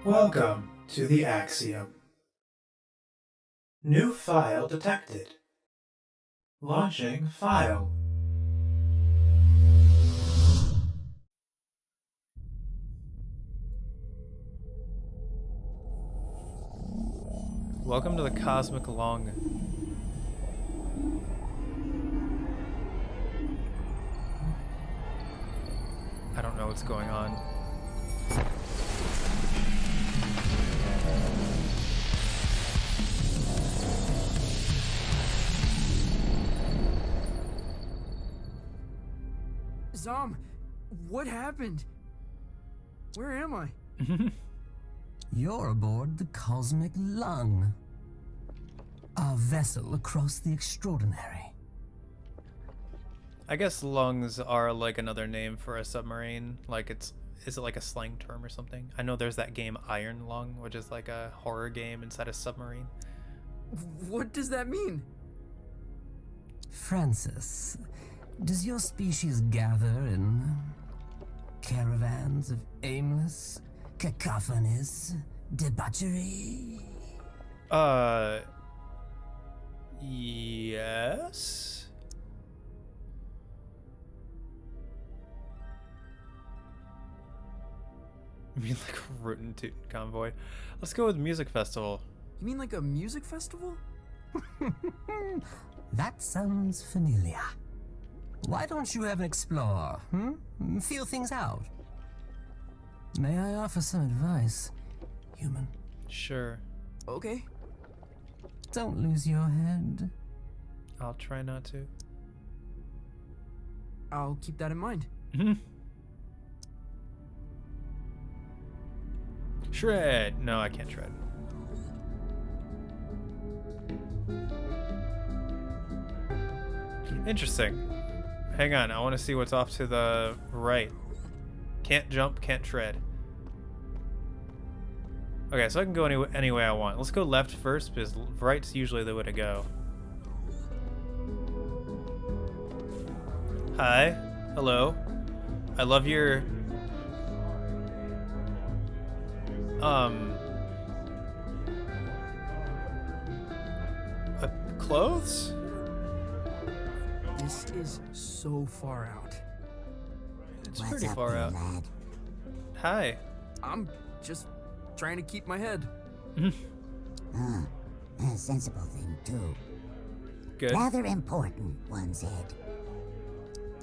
Welcome to the Axiom. New file detected. Launching file. Welcome to the Cosmic Lung. I don't know what's going on. Zom, what happened? Where am I? You're aboard the Cosmic Lung, a vessel across the extraordinary. I guess lungs are like another name for a submarine. Like is it like a slang term or something? I know there's that game Iron Lung, which is like a horror game inside a submarine. What does that mean? Francis, does your species gather in caravans of aimless, cacophonous debauchery? Yes? You mean like a rootin' tootin' convoy? Let's go with music festival. You mean like a music festival? That sounds familiar. Why don't you have an explore, Feel things out. May I offer some advice, human? Sure. Okay. Don't lose your head. I'll try not to. I'll keep that in mind. Shred! No, I can't shred. Interesting. Hang on, I want to see what's off to the right. Can't jump, can't shred. Okay, so I can go any way I want. Let's go left first, because right's usually the way to go. Hi. Hello. I love your... clothes? This is so far out. It's pretty far out. Lad? Hi. I'm just trying to keep my head. A sensible thing, too. Good. Rather important, one said.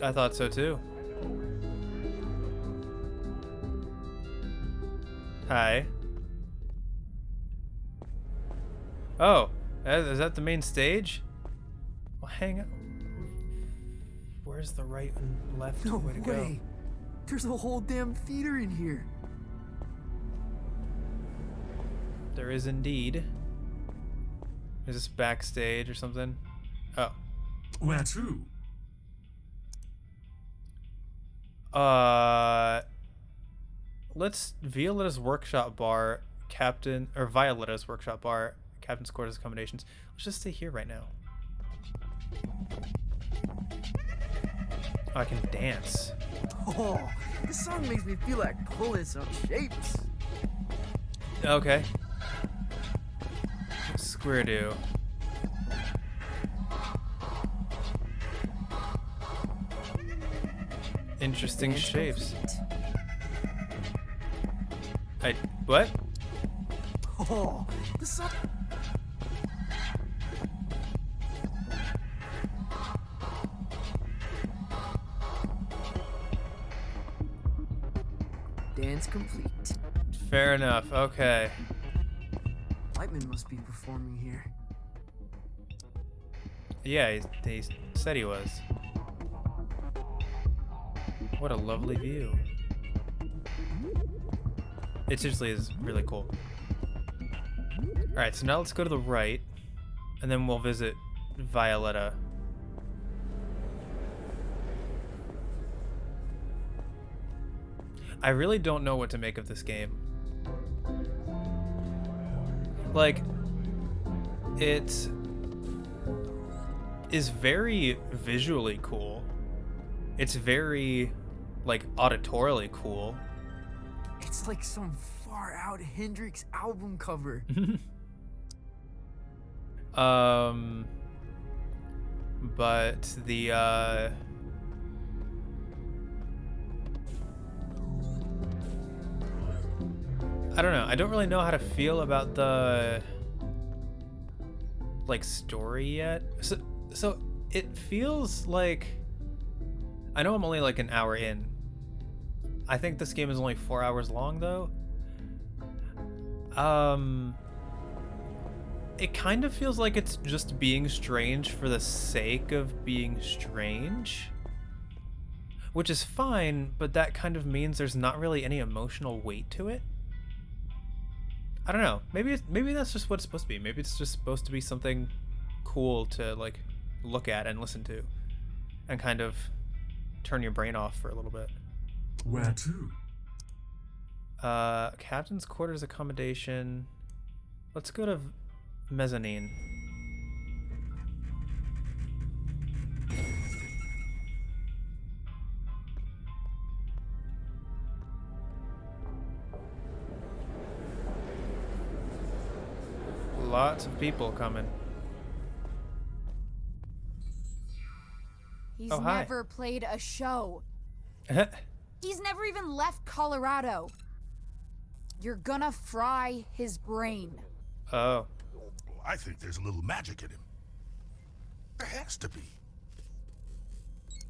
I thought so too. Hi. Oh, is that the main stage? Well, hang on. Where's the right and left No way to go? way. There's a whole damn theater in here. There is indeed. Is this backstage or something? Oh. Where to? Let's Violetta's workshop bar, captain's quarters accommodations. Let's just stay here right now. Oh, I can dance. Oh, this song makes me feel like pulling some shapes. Okay. Square do. Interesting Dance shapes. complete. What? Oh, the song. Dance complete. Fair enough. Okay. Lightman must be performing here. Yeah, he said he was. What a lovely view. It seriously is really cool. Alright, so now let's go to the right, and then we'll visit Violetta. I really don't know what to make of this game. Like, it is very visually cool. It's very, like, auditorially cool. It's like some far out Hendrix album cover. But the I don't know. I don't really know how to feel about the like story yet. So it feels like, I know I'm only like an hour in. I think this game is only 4 hours long though. It kind of feels like it's just being strange for the sake of being strange, which is fine, but that kind of means there's not really any emotional weight to it. I don't know. Maybe that's just what it's supposed to be. Maybe it's just supposed to be something cool to like look at and listen to, and kind of turn your brain off for a little bit. Where to? Captain's quarters accommodation. Let's go to mezzanine. Lots of people coming. He's Oh, hi. never played a show. He's never even left Colorado. You're gonna fry his brain. Oh. I think there's a little magic in him. There has to be.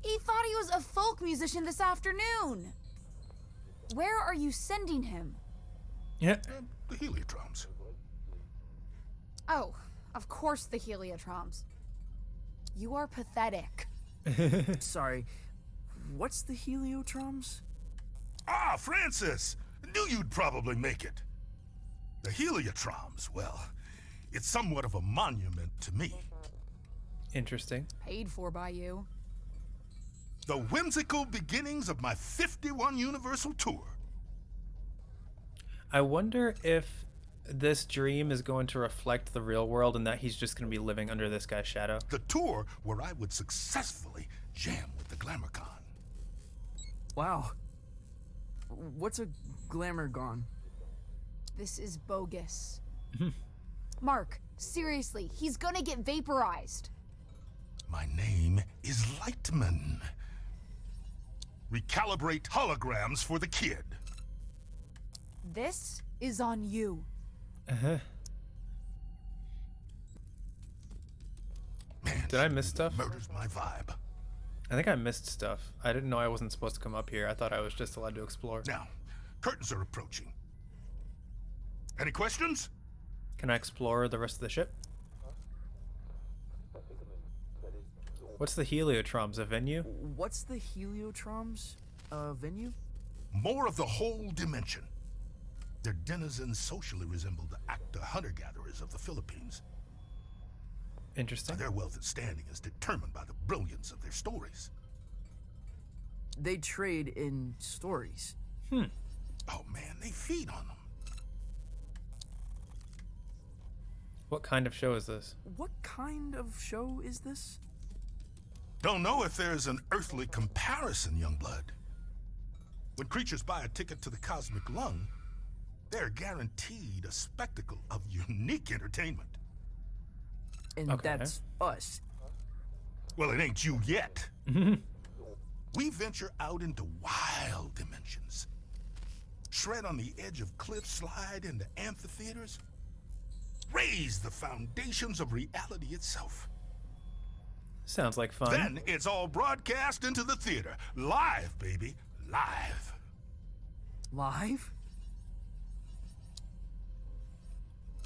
He thought he was a folk musician this afternoon. Where are you sending him? Yeah. The Heliotromms. Oh, of course the Heliotromms. You are pathetic. Sorry, what's the Heliotromms? Ah, Francis! Knew you'd probably make it. The Heliotromms, well, it's somewhat of a monument to me. Interesting. Paid for by you. The whimsical beginnings of my 51 Universal Tour. I wonder if this dream is going to reflect the real world and that he's just going to be living under this guy's shadow. The tour where I would successfully jam with the GlamourCon. Wow. What's a glamour gone? This is bogus. Mark, seriously, he's gonna get vaporized. My name is Lightman. Recalibrate holograms for the kid. This is on you. Uh-huh. Man, Did I miss stuff? Murders my vibe. I think I missed stuff. I didn't know I wasn't supposed to come up here. I thought I was just allowed to explore. Now, curtains are approaching. Any questions? Can I explore the rest of the ship? What's the Heliotromms, a venue? What's the Heliotromms? Venue? More of the whole dimension. Their denizens socially resemble the actor hunter-gatherers of the Philippines. Interesting. Their wealth and standing is determined by the brilliance of their stories. They trade in stories. Oh man, they feed on them. What kind of show is this? What kind of show is this? Don't know if there's an earthly comparison, Youngblood. When creatures buy a ticket to the cosmic lung, they're guaranteed a spectacle of unique entertainment. And Okay. that's us. Well, it ain't you yet. We venture out into wild dimensions. Shred on the edge of cliffs, slide into amphitheaters. Raise the foundations of reality itself. Sounds like fun. Then it's all broadcast into the theater. Live, baby. Live. Live?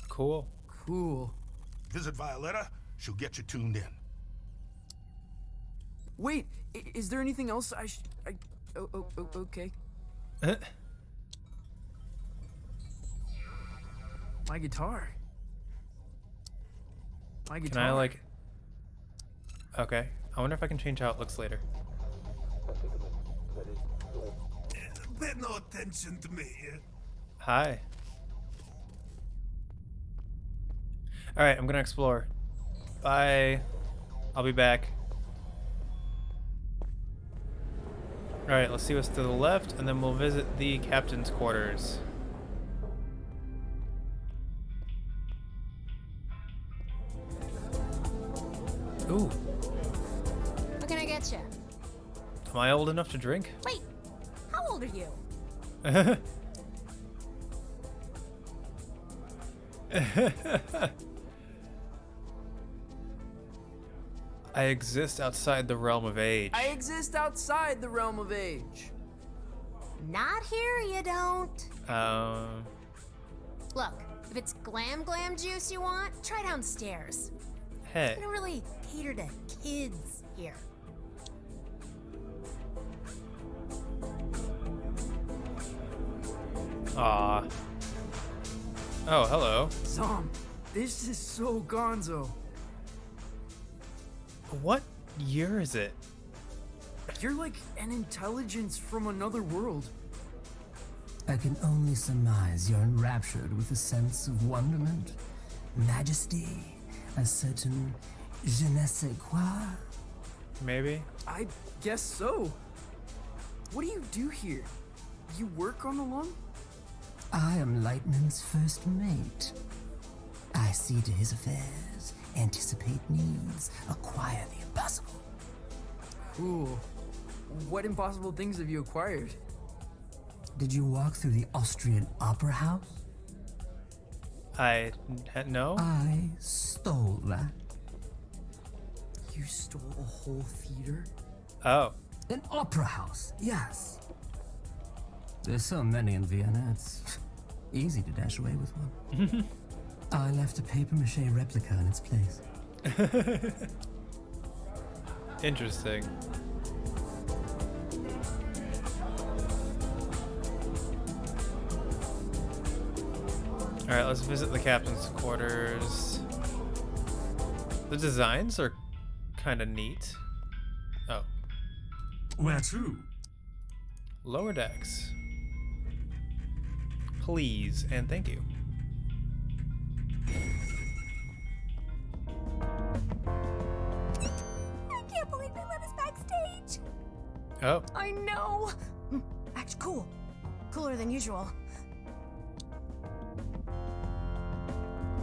Cool. Cool. Visit Violetta. She'll get you tuned in. Wait, is there anything else okay. My guitar. My Can guitar. I like... Okay. I wonder if I can change how it looks later. Pay no attention to me. Hi. Alright, I'm gonna explore. Bye. I'll be back. Alright, let's see what's to the left, and then we'll visit the captain's quarters. Ooh. What can I get you? Am I old enough to drink? Wait, how old are you? I exist outside the realm of age. I exist outside the realm of age. Not here, you don't. Um, Look, if it's glam juice you want, try downstairs. hey. We don't really cater to kids here. Aw. Oh, hello. Zom, this is so gonzo. What year is it? You're like an intelligence from another world. I can only surmise you're enraptured with a sense of wonderment, majesty, a certain je ne sais quoi. Maybe? I guess so. What do you do here? You work on the lung? I am Lightman's first mate. I see to his affairs, anticipate needs, acquire the impossible. Cool. What impossible things have you acquired? Did you walk through the Austrian Opera House? No? I stole that. You stole a whole theater? Oh. An opera house, yes. There's so many in Vienna, it's easy to dash away with one. I left a papier-mâché replica in its place. Interesting. Alright, let's visit the captain's quarters. The designs are kind of neat. Oh. Where to? Lower decks. Please and thank you. I can't believe they let us backstage. Oh. I know. Act cool. Cooler than usual.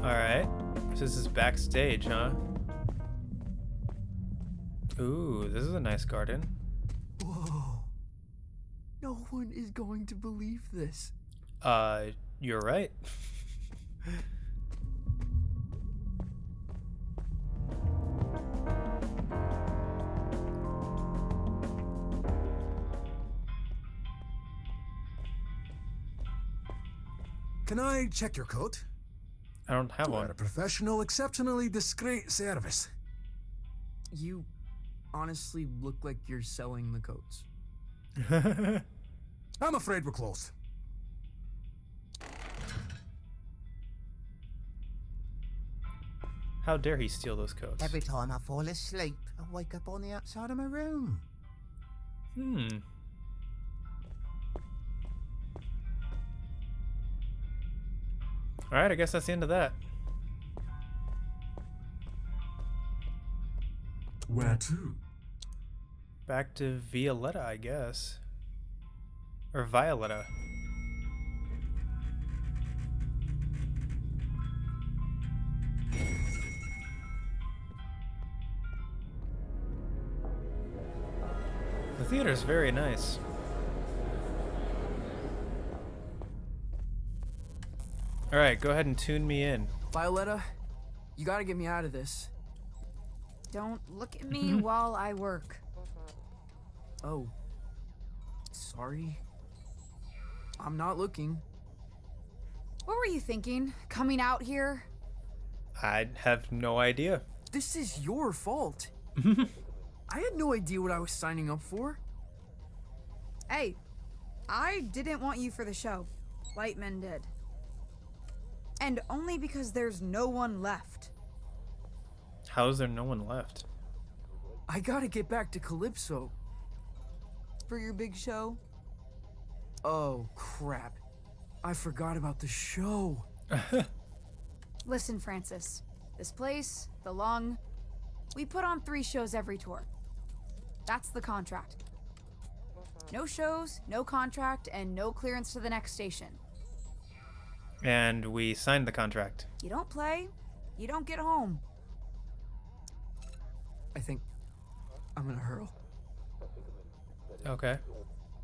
Alright. So this is backstage, huh? Ooh, this is a nice garden. Whoa. No one is going to believe this. You're right. Can I check your coat? I don't have You are one. a professional, exceptionally discreet service. You honestly look like you're selling the coats. I'm afraid we're closed. How dare he steal those coats? Every time I fall asleep, I wake up on the outside of my room. Hmm. Alright, I guess that's the end of that. Where to? Back to Violetta, I guess. Or Violetta. The theater's very nice. Alright, go ahead and tune me in. Violetta, you gotta get me out of this. Don't look at me while I work. Oh. Sorry. I'm not looking. What were you thinking? Coming out here? I have no idea. This is your fault. I had no idea what I was signing up for. Hey, I didn't want you for the show. Lightman did. And only because there's no one left. How is there no one left? I gotta get back to Calypso. For your big show? Oh, crap. I forgot about the show. Listen, Francis. This place, the Lung, we put on 3 shows every tour. That's the contract. No shows, no contract, and no clearance to the next station. And we signed the contract. You don't play, you don't get home. I think I'm gonna hurl. Okay.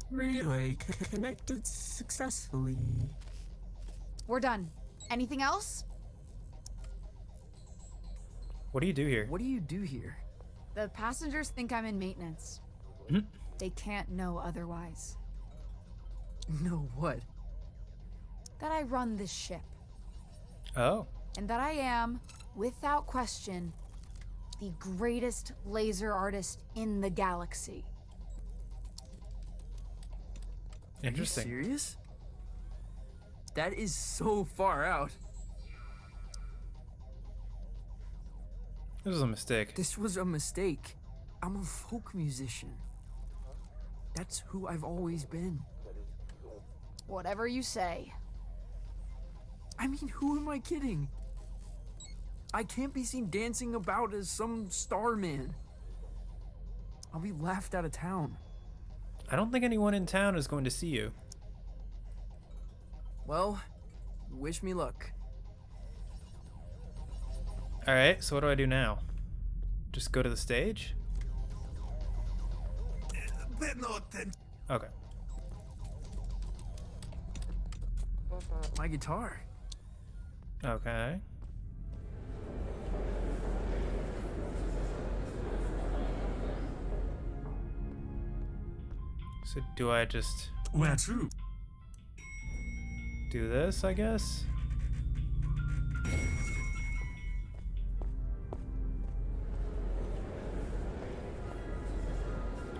Relay connected successfully. We're done. Anything else? What do you do here? What do you do here? The passengers think I'm in maintenance. They can't know otherwise. No, what? That I run this ship. Oh. And that I am, without question, the greatest laser artist in the galaxy. Interesting. Are you serious? That is so far out. This was a mistake. This was a mistake. I'm a folk musician. That's who I've always been. Whatever you say. I mean, who am I kidding? I can't be seen dancing about as some star man. I'll be laughed out of town. I don't think anyone in town is going to see you. Well, wish me luck. Alright, so what do I do now? Just go to the stage? Okay. My guitar. Okay. So do I just Where to? do this, I guess?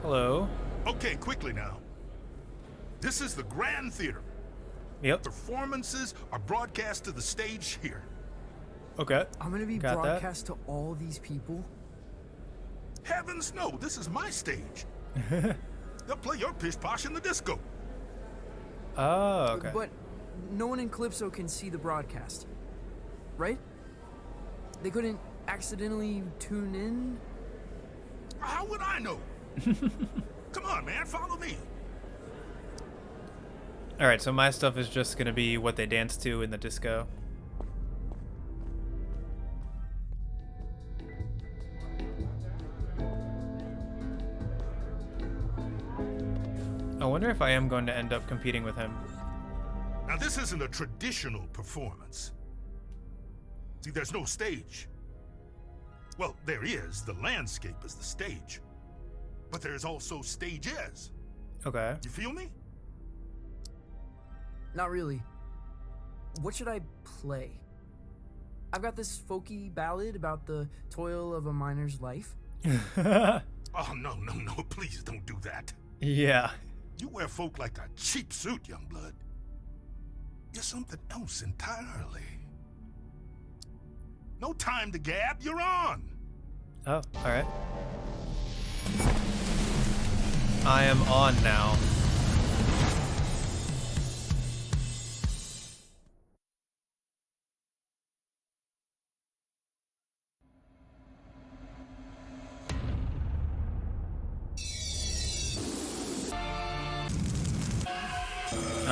Hello. Okay, quickly now. This is the Grand Theater. Yep. Performances are broadcast to the stage here. Okay. I'm gonna be Got that. broadcast to all these people. Heavens no, this is my stage. They'll play your pish posh in the disco. Oh, okay. But no one in Calypso can see the broadcast, right? They couldn't accidentally tune in? How would I know? Come on, man, follow me. Alright, so my stuff is just gonna be what they dance to in the disco. I wonder if I am going to end up competing with him. Now, this isn't a traditional performance. See, there's no stage. Well, there is. The landscape is the stage. But there's also stages. Okay. You feel me? Not really. What should I play? I've got this folky ballad about the toil of a miner's life. Oh, no, please don't do that. Yeah. You wear folk like a cheap suit, young blood. You're something else entirely. No time to gab, you're on. Oh, alright. I am on now.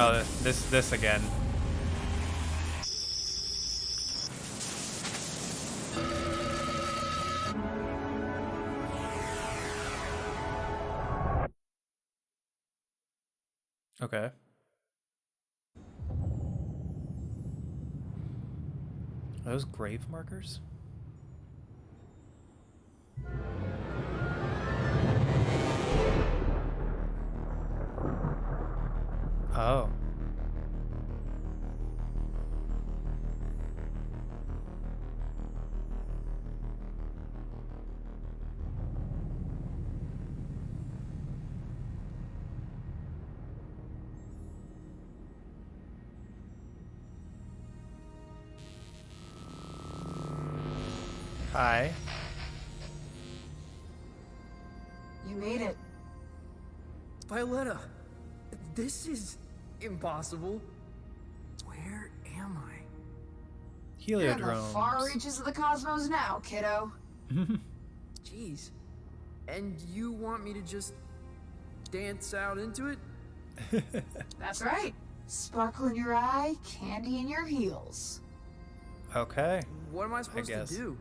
Oh, this again. Okay. Are those grave markers? Oh. Hi. You made it. Violetta, this is impossible. Where am I? You're in the far Heliotromms. reaches of the cosmos now, kiddo. Jeez. And you want me to just dance out into it? That's right. Sparkle in your eye, candy in your heels. Okay. What am I supposed to guess. do?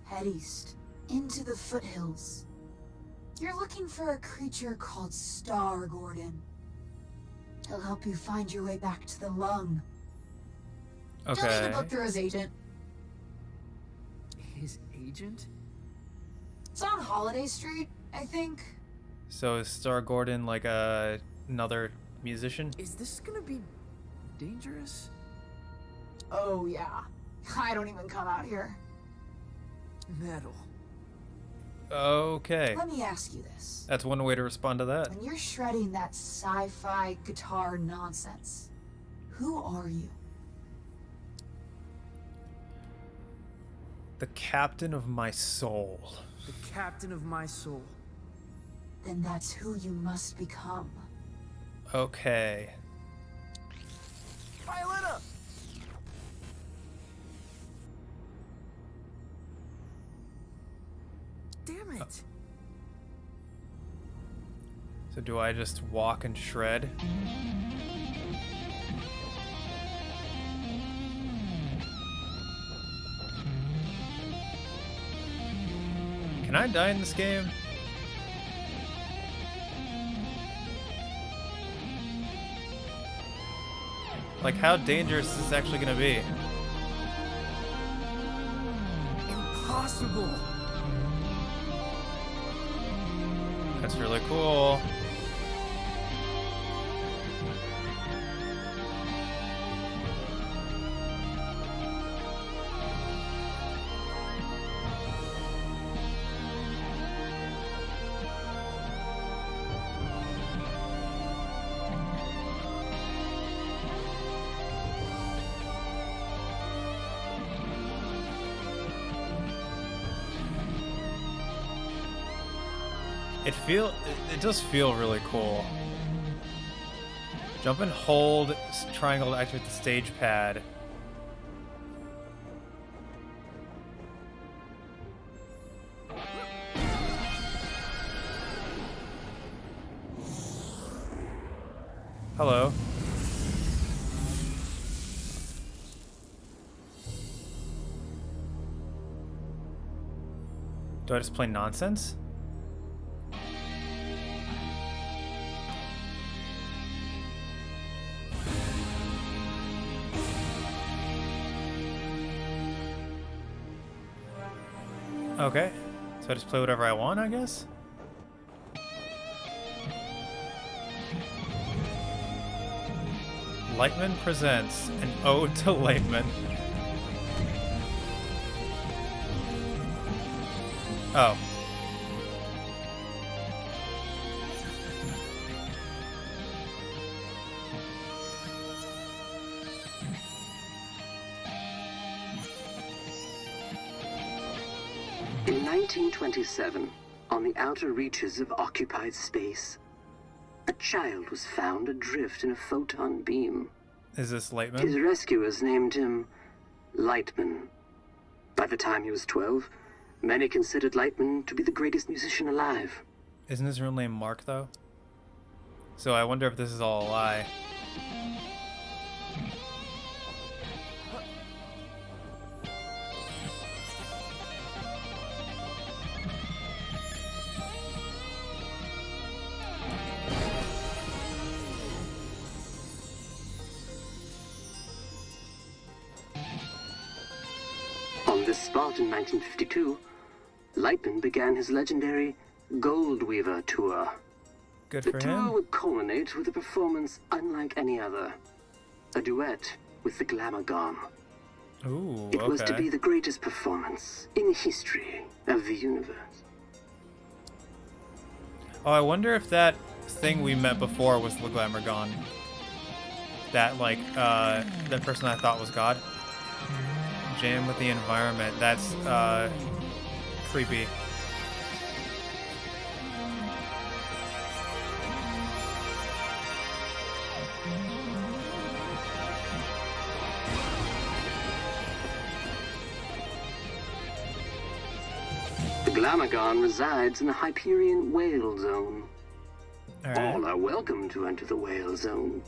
Head east, into the foothills. You're looking for a creature called Star Gordon. He'll help you find your way back to the lung. You'll need Okay. to book through his agent. His agent? It's on Holiday Street, I think. So is Star Gordon like another musician? Is this gonna be dangerous? Oh yeah. I don't even come out here. Metal. Okay. Let me ask you this. That's one way to respond to that. When you're shredding that sci-fi guitar nonsense, who are you? The captain of my soul. The captain of my soul. Then that's who you must become. Okay. Violetta! Damn it! So do I just walk and shred? Can I die in this game? Like, how dangerous is this actually gonna be? Impossible! That's really cool. It does feel really cool. Jump and hold triangle to activate the stage pad. Hello. Do I just play nonsense? Okay, so I just play whatever I want, I guess? Lightman presents an ode to Lightman. Oh. In 1927, on the outer reaches of occupied space, a child was found adrift in a photon beam. Is this Lightman? His rescuers named him Lightman. By the time he was 12, many considered Lightman to be the greatest musician alive. Isn't his real name Mark, though? So I wonder if this is all a lie. On this spot in 1952, Lightman began his legendary Gold Weaver tour. Good The for tour him. would culminate with a performance unlike any other. A duet with the Glamour Gone. Ooh, It was to okay. be the greatest performance in the history of the universe. Oh, I wonder if that thing we met before was the Glamour Gone. That, like, that person I thought was God. Jam with the environment. That's, creepy. The Glamour Gone resides in the Hyperion Whale Zone. All are welcome to enter the whale zone,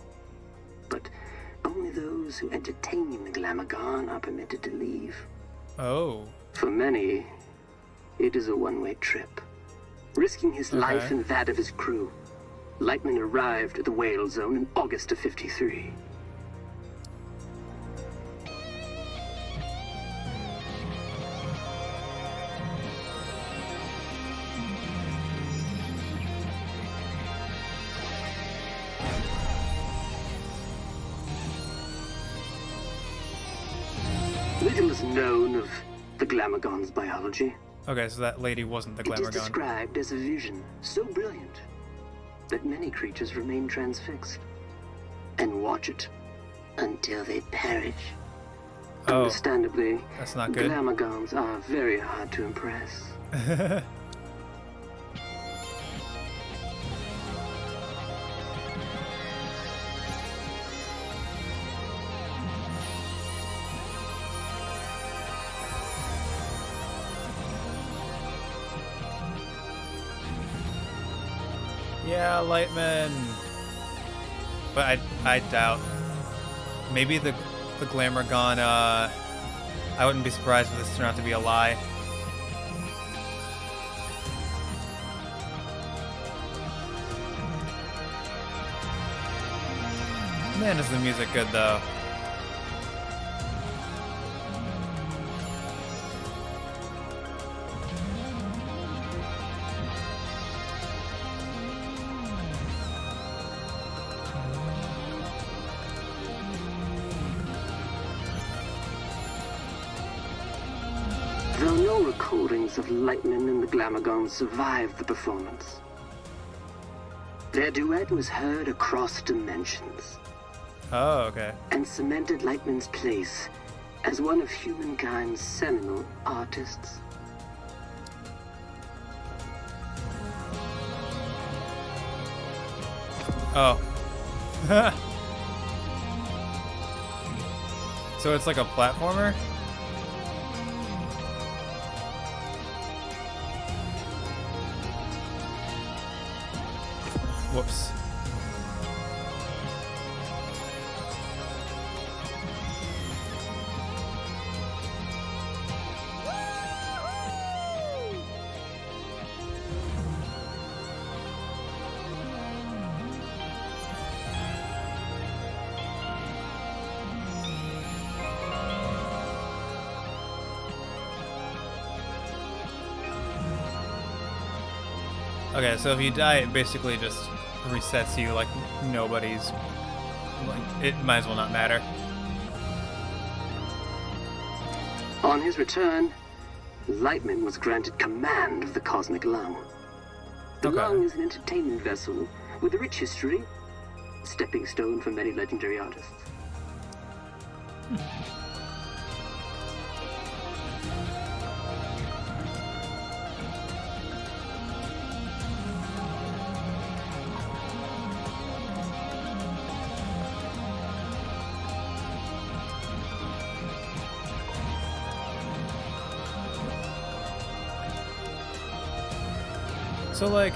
but only those who entertain the Glamorgan are permitted to leave. Oh. For many, it is a one-way trip. Risking his life and that of his crew, Lightman arrived at the whale zone in August of '53. Little is known of the Glamorgan's biology. Okay, so that lady wasn't the Glamorgan. It is described as a vision so brilliant that many creatures remain transfixed and watch it until they perish. Oh, understandably, that's not good. Glamorgans are very hard to impress. Yeah, Lightman. But I doubt. Maybe the Glamorgan, I wouldn't be surprised if this turned out to be a lie. Man, is the music good though. Though no recordings of Lightman and the Glamorgan survived the performance, their duet was heard across dimensions. Oh, okay. And cemented Lightman's place as one of humankind's seminal artists. Oh. So it's like a platformer? Whoops. Okay, so if you die, it basically just resets you like nobody's... Like, it might as well not matter. On his return, Lightman was granted command of the Cosmic Lung. The Lung is an entertainment vessel with a rich history, stepping stone for many legendary artists. So, like...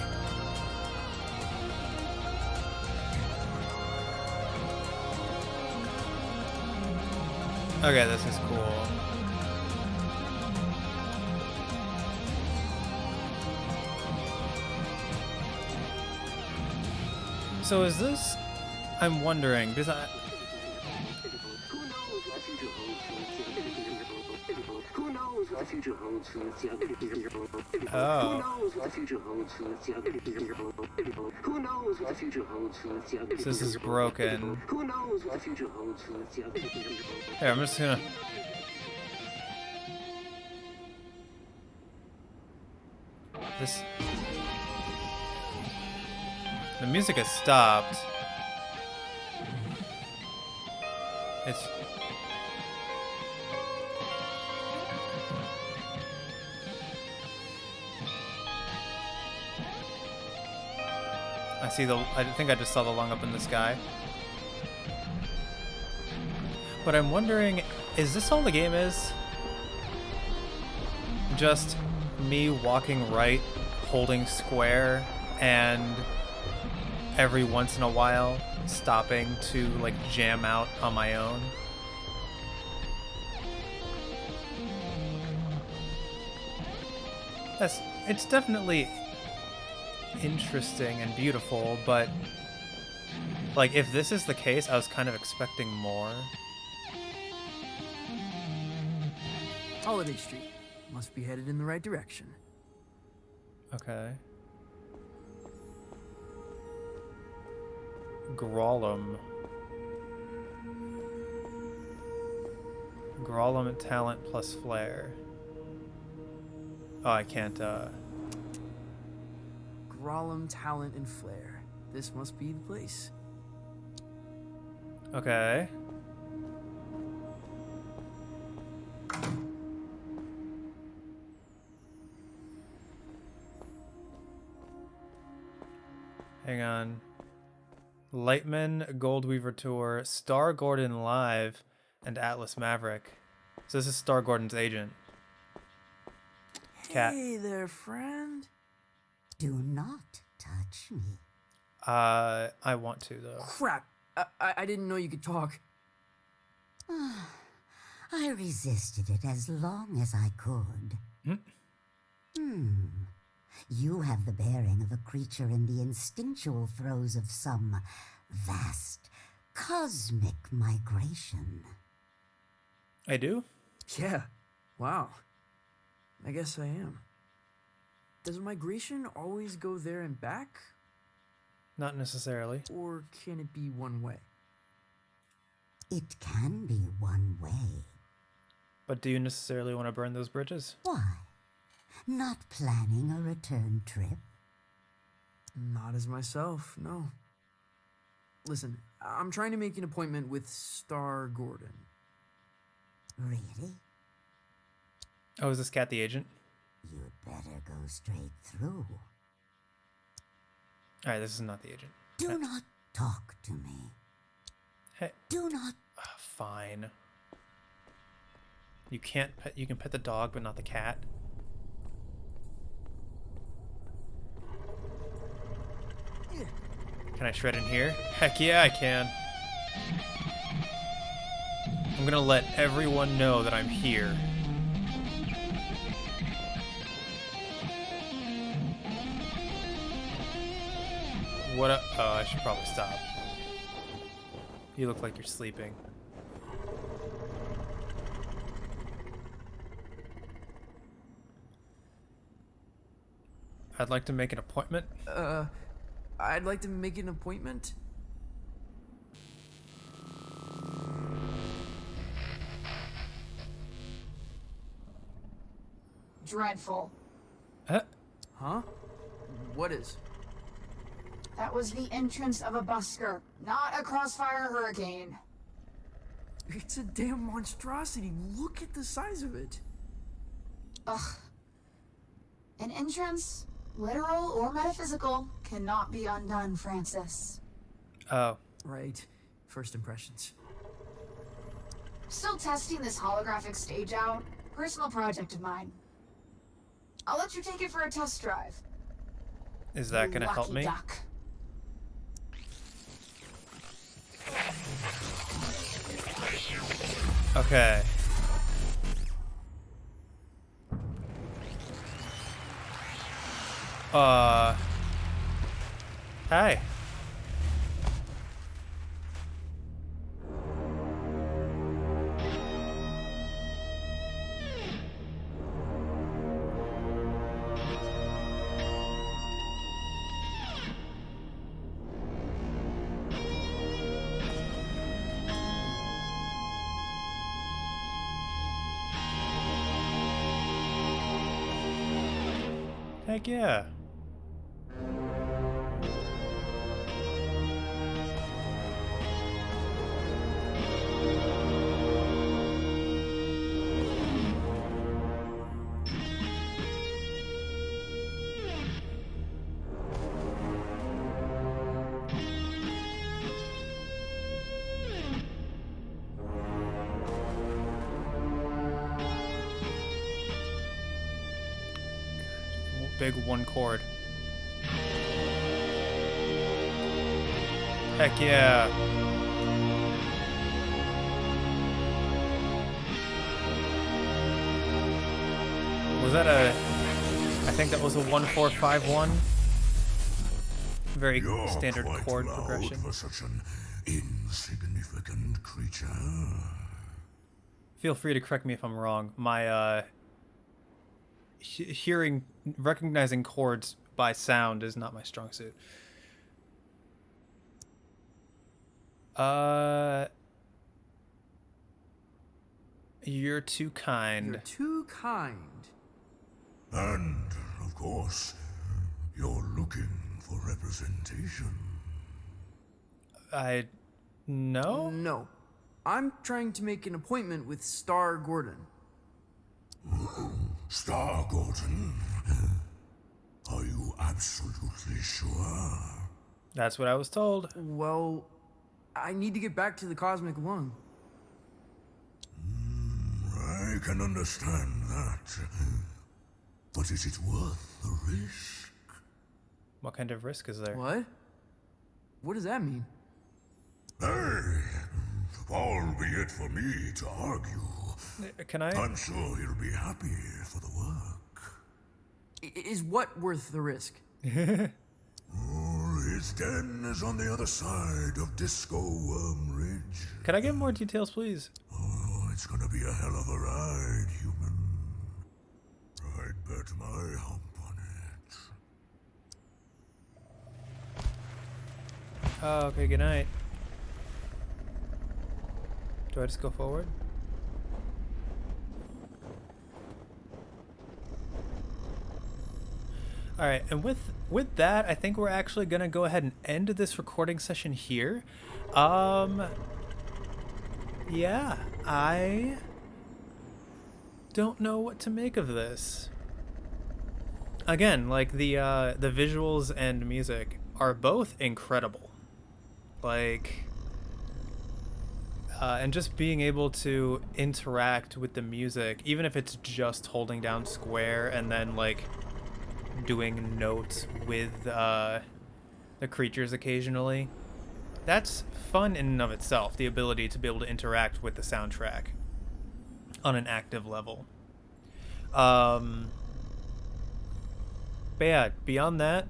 Okay, this is cool. So is this... I'm wondering, because I... The future holds for its young people. Oh. Who knows what the future holds for its young people? Who knows what the future holds for its young people? This is broken. Who knows what the future holds for its young people? Here, I'm just gonna... This... The music has stopped. It's... I see the... I think I just saw the lung up in the sky. But I'm wondering, is this all the game is? Just me walking right, holding square, and every once in a while stopping to like jam out on my own. It's definitely interesting and beautiful, but like if this is the case, I was kind of expecting more. Holiday Street. Must be headed in the right direction. Okay. Grolum. Grolum talent plus flair. Oh, I can't, Grolum talent and flair. This must be the place. Okay. Hang on. Lightman, Goldweaver Tour, Star Gordon Live, and Atlas Maverick. So this is Star Gordon's agent. Cat. Hey there, friend. Do not touch me. I want to, though. Crap. I didn't know you could talk. I resisted it as long as I could. You have the bearing of a creature in the instinctual throes of some vast cosmic migration. I do? Yeah. Wow. I guess I am. Does migration always go there and back? Not necessarily. Or can it be one way? It can be one way. But do you necessarily want to burn those bridges? Why? Not planning a return trip? Not as myself, no. Listen, I'm trying to make an appointment with Star Gordon. Really? Oh, is this Cat the agent? You'd better go straight through. Alright, this is not the agent. Do not talk to me. Hey. Do not. Fine. You can't pet. You can pet the dog, but not the cat. Can I shred in here? Heck yeah, I can. I'm gonna let everyone know that I'm here. What up? Oh, I should probably stop. You look like you're sleeping. I'd like to make an appointment. I'd like to make an appointment. Dreadful. Huh? What is? That was the entrance of a busker, not a crossfire hurricane. It's a damn monstrosity. Look at the size of it. Ugh. An entrance, literal or metaphysical, cannot be undone, Francis. Oh. Right. First impressions. Still testing this holographic stage out. Personal project of mine. I'll let you take it for a test drive. Is that gonna help me? Duck. Okay. Hi. Heck yeah. Big one chord. Heck yeah. Was that a... I think that was a 1451. Very standard chord progression. For such an insignificant creature. Feel free to correct me if I'm wrong. My recognizing chords by sound is not my strong suit. You're too kind. You're too kind. And, of course, you're looking for representation. No? No. I'm trying to make an appointment with Star Gordon. Star Gordon? Are you absolutely sure? That's what I was told. Well, I need to get back to the Cosmic Lung. I can understand that. But is it worth the risk? What kind of risk is there? What? What does that mean? Hey, albeit for me to argue. Can I? I'm sure he'll be happy for the work. Is what worth the risk? His den is on the other side of Disco Worm Ridge. Can I get more details, please? Oh, it's gonna be a hell of a ride, human. I'd bet my hump on it. Oh, okay, good night. Do I just go forward? Alright, and with that, I think we're actually gonna go ahead and end this recording session here. Yeah, I don't know what to make of this. Again, like the visuals and music are both incredible. Like, and just being able to interact with the music, even if it's just holding down square and then like doing notes with the creatures occasionally, that's fun in and of itself, the ability to be able to interact with the soundtrack on an active level. But yeah, beyond that,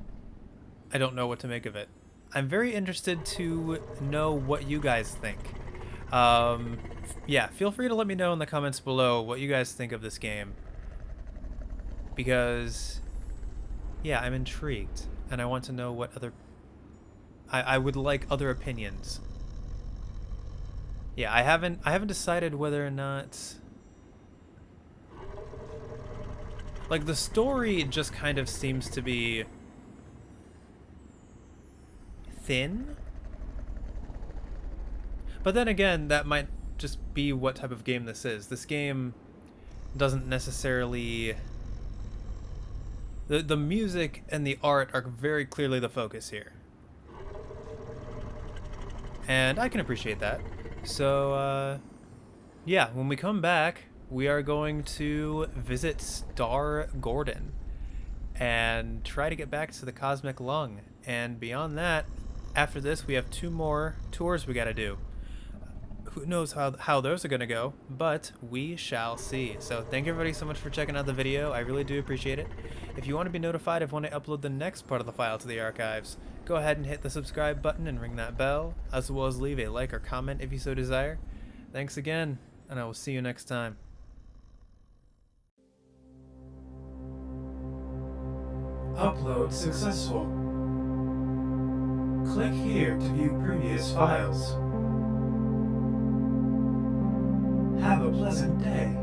I don't know what to make of it. I'm very interested to know what you guys think. Yeah, feel free to let me know in the comments below what you guys think of this game, because yeah, I'm intrigued and I want to know what other I would like other opinions. Yeah, I haven't decided whether or not, like, the story just kind of seems to be thin. But then again, that might just be what type of game this is. This game doesn't necessarily... The music and the art are very clearly the focus here. And I can appreciate that. So, yeah, when we come back, we are going to visit Star Gordon and try to get back to the Cosmic Lung. And beyond that, after this, we have 2 more tours we gotta do. Who knows how those are gonna go, but we shall see. So thank you everybody so much for checking out the video. I really do appreciate it. If you want to be notified of when I upload the next part of the file to the archives, go ahead and hit the subscribe button and ring that bell, as well as leave a like or comment if you so desire. Thanks again, and I will see you next time. Upload successful. Click here to view previous files. Have a pleasant day.